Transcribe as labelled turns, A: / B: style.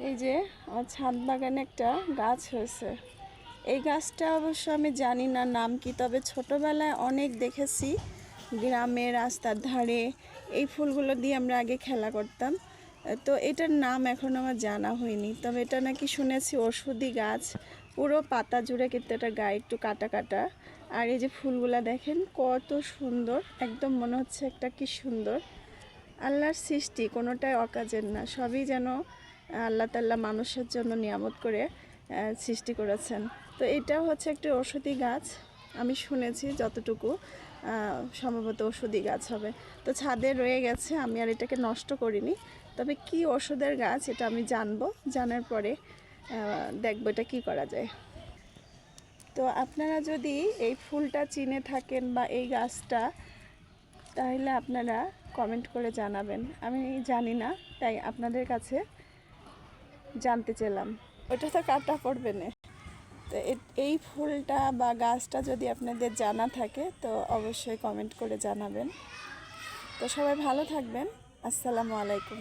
A: এই যে আমার ছাদ বাগানে একটা গাছ হয়েছে। এই গাছটা অবশ্য আমি জানি না নাম কি, তবে ছোটোবেলায় অনেক দেখেছি গ্রামে রাস্তার ধারে এই ফুলগুলো দিয়ে আমরা আগে খেলা করতাম। তো এটার নাম এখন আমার জানা হয়নি, তবে এটা নাকি শুনেছি ঔষধি গাছ। পুরো পাতা জুড়ে কিন্তু এটা গায়ে একটু কাটা কাটা। আর এই যে ফুলগুলা দেখেন কত সুন্দর, একদম মনে হচ্ছে একটা কি সুন্দর আল্লাহর সৃষ্টি, কোনোটাই অকাজের না, সবই যেন আল্লাহ তাআলা মানুষের জন্য নিয়ামত করে সৃষ্টি করেছেন। তো এটাও হচ্ছে একটি ঔষধি গাছ, আমি শুনেছি যতটুকু সম্ভবত ঔষধি গাছ হবে। তো ছাদে রয়ে গেছে, আমি আর এটাকে নষ্ট করিনি। তবে কি ওষুধের গাছ এটা আমি জানবো, জানার পরে দেখবো এটা কী করা যায়। তো আপনারা যদি এই ফুলটা চিনে থাকেন বা এই গাছটা, তাহলে আপনারা কমেন্ট করে জানাবেন। আমি জানি না, তাই আপনাদের কাছে জানতে চাইলাম। ওটা তো কাটা পড়বে না। তো এই ফুলটা বা গাছটা যদি আপনাদের জানা থাকে তো অবশ্যই কমেন্ট করে জানাবেন। তো সবাই ভালো থাকবেন। আসসালামু আলাইকুম।